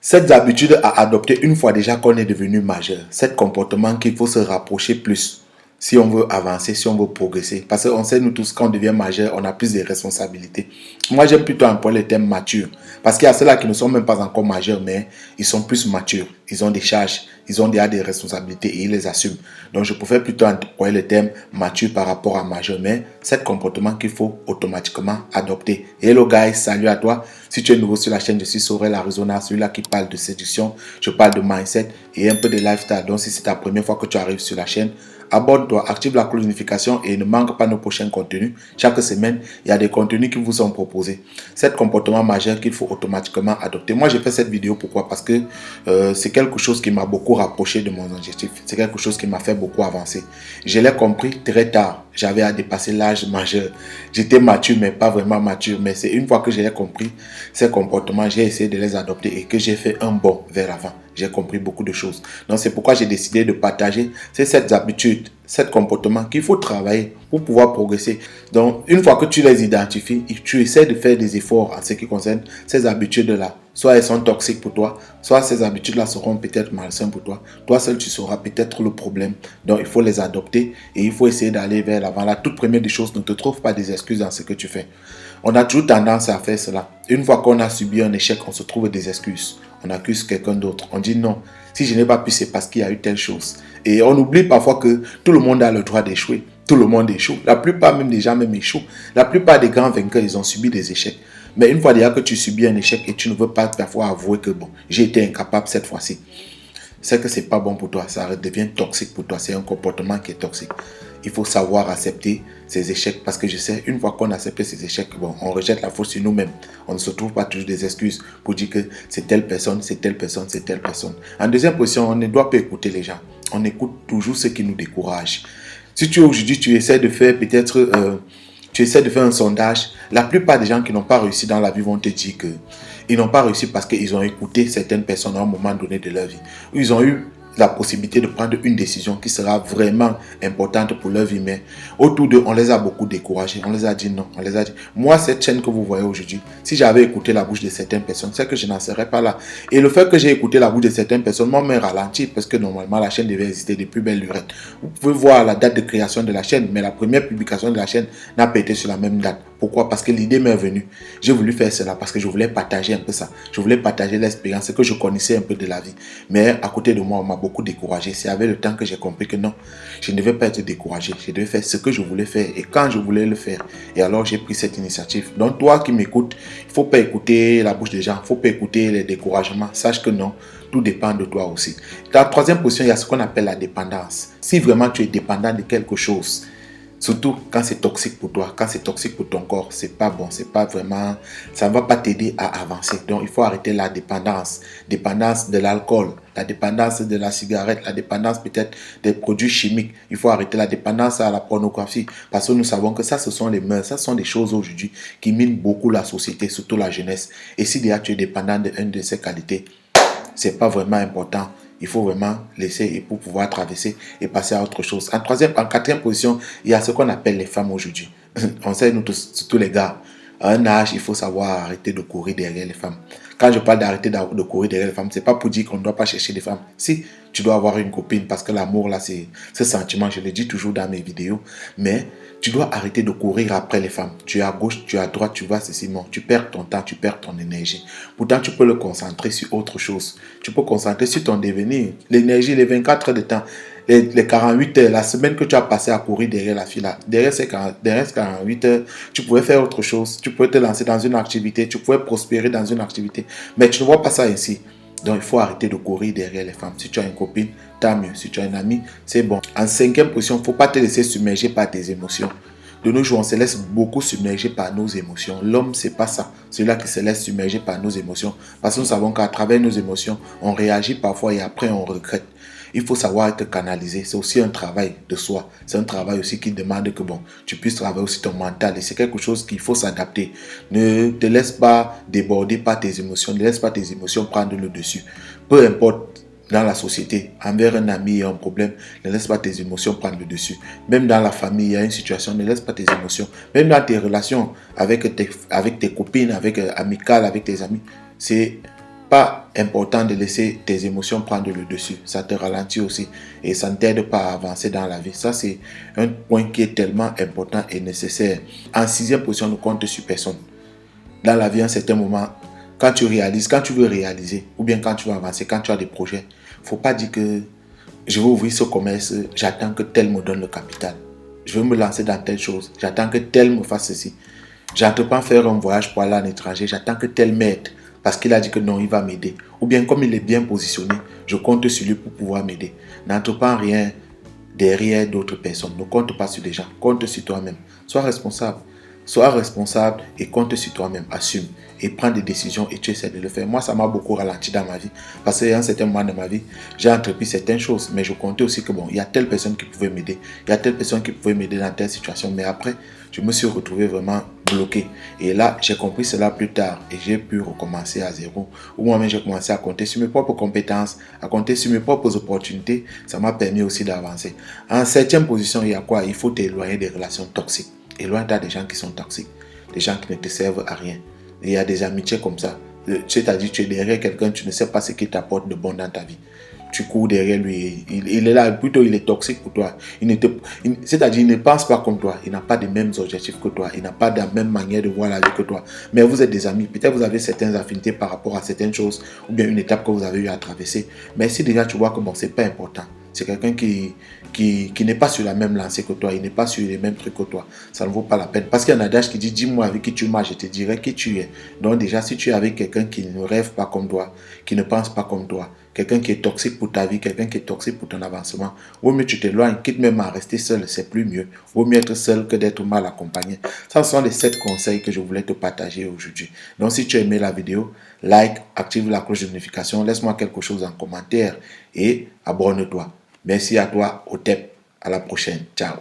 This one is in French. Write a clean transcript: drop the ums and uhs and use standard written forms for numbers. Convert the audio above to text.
Cette habitude à adopter une fois déjà qu'on est devenu majeur. Cet comportement qu'il faut se rapprocher plus si on veut avancer, si on veut progresser. Parce qu'on sait, nous tous, quand on devient majeur, on a plus de responsabilités. Moi, j'aime plutôt employer le terme mature. Parce qu'il y a ceux-là qui ne sont même pas encore majeurs, mais ils sont plus matures. Ils ont des charges, ils ont déjà des responsabilités et ils les assument. Donc, je préfère plutôt employer le terme mature par rapport à majeur. Mais c'est comportement qu'il faut automatiquement adopter. Hello guys, salut à toi. Si tu es nouveau sur la chaîne, je suis Sorel Arizona, celui-là qui parle de séduction. Je parle de mindset et un peu de lifestyle. Donc, si c'est ta première fois que tu arrives sur la chaîne, abonne-toi, active la cloche de notification et ne manque pas nos prochains contenus. Chaque semaine, il y a des contenus qui vous sont proposés. C'est un comportement majeur qu'il faut automatiquement adopter. Moi, j'ai fait cette vidéo pourquoi? Parce que c'est quelque chose qui m'a beaucoup rapproché de mon objectif. C'est quelque chose qui m'a fait beaucoup avancer. Je l'ai compris très tard. J'avais à dépasser l'âge majeur. J'étais mature, mais pas vraiment mature. Mais c'est une fois que j'ai compris ces comportements, j'ai essayé de les adopter et que j'ai fait un bond vers l'avant. J'ai compris beaucoup de choses. Donc, c'est pourquoi j'ai décidé de partager cette habitude, ces comportements qu'il faut travailler pour pouvoir progresser. Donc, une fois que tu les identifies, tu essaies de faire des efforts en ce qui concerne ces habitudes-là. Soit elles sont toxiques pour toi, soit ces habitudes-là seront peut-être malsaines pour toi. Toi seul, tu sauras peut-être le problème. Donc, il faut les adopter et il faut essayer d'aller vers l'avant. La toute première des choses, ne te trouve pas des excuses dans ce que tu fais. On a toujours tendance à faire cela. Une fois qu'on a subi un échec, on se trouve des excuses. On accuse quelqu'un d'autre. On dit non, si je n'ai pas pu, c'est parce qu'il y a eu telle chose. Et on oublie parfois que tout le monde a le droit d'échouer. Tout le monde échoue. La plupart même des gens même échouent. La plupart des grands vainqueurs, ils ont subi des échecs. Mais une fois déjà que tu subis un échec et tu ne veux pas parfois avouer que bon, j'ai été incapable cette fois-ci, c'est que c'est pas bon pour toi, ça devient toxique pour toi, c'est un comportement qui est toxique. Il faut savoir accepter ces échecs parce que je sais, une fois qu'on accepte ces échecs, bon, on rejette la faute sur nous-mêmes. On ne se trouve pas toujours des excuses pour dire que c'est telle personne, c'est telle personne, c'est telle personne. En deuxième position, on ne doit pas écouter les gens. On écoute toujours ce qui nous décourage. Si tu aujourd'hui, tu essaies de faire peut-être... tu essaies de faire un sondage, la plupart des gens qui n'ont pas réussi dans la vie vont te dire que ils n'ont pas réussi parce qu'ils ont écouté certaines personnes à un moment donné de leur vie. Ils ont eu la possibilité de prendre une décision qui sera vraiment importante pour leur vie, mais autour d'eux, on les a beaucoup découragés, on les a dit non, on les a dit. Moi, cette chaîne que vous voyez aujourd'hui, si j'avais écouté la bouche de certaines personnes, c'est que je n'en serais pas là. Et le fait que j'ai écouté la bouche de certaines personnes m'a ralenti parce que normalement, la chaîne devait exister depuis belle lurette. Vous pouvez voir la date de création de la chaîne, mais la première publication de la chaîne n'a pas été sur la même date. Pourquoi? Parce que l'idée m'est venue. J'ai voulu faire cela parce que je voulais partager un peu ça. Je voulais partager l'expérience, que je connaissais un peu de la vie. Mais à côté de moi, on m'a beaucoup découragé. C'est avec le temps que j'ai compris que non, je ne devais pas être découragé. Je devais faire ce que je voulais faire et quand je voulais le faire. Et alors, j'ai pris cette initiative. Donc, toi qui m'écoutes, il ne faut pas écouter la bouche des gens. Il ne faut pas écouter les découragements. Sache que non, tout dépend de toi aussi. Dans la troisième position, il y a ce qu'on appelle la dépendance. Si vraiment tu es dépendant de quelque chose, surtout quand c'est toxique pour toi, quand c'est toxique pour ton corps, c'est pas bon, c'est pas vraiment, ça ne va pas t'aider à avancer. Donc il faut arrêter la dépendance, dépendance de l'alcool, la dépendance de la cigarette, la dépendance peut-être des produits chimiques. Il faut arrêter la dépendance à la pornographie parce que nous savons que ça, ce sont les mœurs, ça sont des choses aujourd'hui qui minent beaucoup la société, surtout la jeunesse. Et si déjà tu es dépendant d'une de ces qualités, c'est pas vraiment important. Il faut vraiment laisser et pour pouvoir traverser et passer à autre chose. En quatrième position, il y a ce qu'on appelle les femmes aujourd'hui. On sait, nous tous, surtout les gars, à un âge, il faut savoir arrêter de courir derrière les femmes. Quand je parle d'arrêter de courir derrière les femmes, c'est pas pour dire qu'on ne doit pas chercher des femmes. Si, tu dois avoir une copine parce que l'amour, là, c'est ce sentiment, je le dis toujours dans mes vidéos. Mais tu dois arrêter de courir après les femmes. Tu es à gauche, tu es à droite, tu vois ceci, non. Tu perds ton temps, tu perds ton énergie. Pourtant, tu peux le concentrer sur autre chose. Tu peux concentrer sur ton devenir. L'énergie, les 24 heures de temps, les 48 heures, la semaine que tu as passé à courir derrière la fille là, derrière ces 48 heures, tu pouvais faire autre chose. Tu pouvais te lancer dans une activité, tu pouvais prospérer dans une activité. Mais tu ne vois pas ça ainsi. Donc, il faut arrêter de courir derrière les femmes. Si tu as une copine, tant mieux. Si tu as un ami, c'est bon. En cinquième position, il ne faut pas te laisser submerger par tes émotions. De nos jours, on se laisse beaucoup submerger par nos émotions. L'homme, c'est pas ça. Celui-là qui se laisse submerger par nos émotions. Parce que nous savons qu'à travers nos émotions, on réagit parfois et après on regrette. Il faut savoir être canalisé. C'est aussi un travail de soi. C'est un travail aussi qui demande que bon, tu puisses travailler aussi ton mental. Et c'est quelque chose qu'il faut s'adapter. Ne te laisse pas déborder par tes émotions. Ne laisse pas tes émotions prendre le dessus. Peu importe dans la société, envers un ami, il y a un problème, ne laisse pas tes émotions prendre le dessus. Même dans la famille, il y a une situation, ne laisse pas tes émotions. Même dans tes relations avec tes copines, avec amicales, avec tes amis, c'est pas important de laisser tes émotions prendre le dessus. Ça te ralentit aussi et ça ne t'aide pas à avancer dans la vie. Ça, c'est un point qui est tellement important et nécessaire. En sixième position, ne compte sur personne. Dans la vie, à un certain moment, quand tu veux réaliser, ou bien quand tu veux avancer, quand tu as des projets, il ne faut pas dire que je veux ouvrir ce commerce, j'attends que tel me donne le capital. Je veux me lancer dans telle chose, j'attends que tel me fasse ceci. J'entreprends faire un voyage pour aller à l'étranger, j'attends que tel m'aide parce qu'il a dit que non, il va m'aider. Ou bien comme il est bien positionné, je compte sur lui pour pouvoir m'aider. N'entreprends rien derrière d'autres personnes. Ne compte pas sur les gens, compte sur toi-même. Sois responsable. Sois responsable et compte sur toi-même. Assume et prends des décisions et tu essaies de le faire. Moi, ça m'a beaucoup ralenti dans ma vie parce qu'à un certain moment de ma vie, j'ai entrepris certaines choses, mais je comptais aussi que bon, il y a telle personne qui pouvait m'aider, il y a telle personne qui pouvait m'aider dans telle situation, mais après, je me suis retrouvé vraiment bloqué. Et là, j'ai compris cela plus tard et j'ai pu recommencer à zéro. Ou moi-même, j'ai commencé à compter sur mes propres compétences, à compter sur mes propres opportunités. Ça m'a permis aussi d'avancer. En septième position, il y a quoi? Il faut t'éloigner des relations toxiques. Éloigne-toi des gens qui sont toxiques, des gens qui ne te servent à rien. Il y a des amitiés comme ça. C'est-à-dire, tu es derrière quelqu'un, tu ne sais pas ce qui t'apporte de bon dans ta vie. Tu cours derrière lui, il est là, plutôt il est toxique pour toi. C'est-à-dire, il ne pense pas comme toi, il n'a pas les mêmes objectifs que toi, il n'a pas la même manière de voir la vie que toi. Mais vous êtes des amis, peut-être vous avez certaines affinités par rapport à certaines choses, ou bien une étape que vous avez eu à traverser. Mais si déjà tu vois que bon, c'est pas important, c'est quelqu'un qui n'est pas sur la même lancée que toi, il n'est pas sur les mêmes trucs que toi, ça ne vaut pas la peine. Parce qu'il y a un adage qui dit, dis-moi avec qui tu marches, je te dirai qui tu es. Donc déjà, si tu es avec quelqu'un qui ne rêve pas comme toi, qui ne pense pas comme toi, quelqu'un qui est toxique pour ta vie, quelqu'un qui est toxique pour ton avancement, vaut mieux tu t'éloignes, quitte même à rester seul, c'est plus mieux. Vaut mieux être seul que d'être mal accompagné. Ça, ce sont les 7 conseils que je voulais te partager aujourd'hui. Donc si tu as aimé la vidéo, like, active la cloche de notification, laisse-moi quelque chose en commentaire et abonne-toi. Merci à toi, Otep. À la prochaine. Ciao.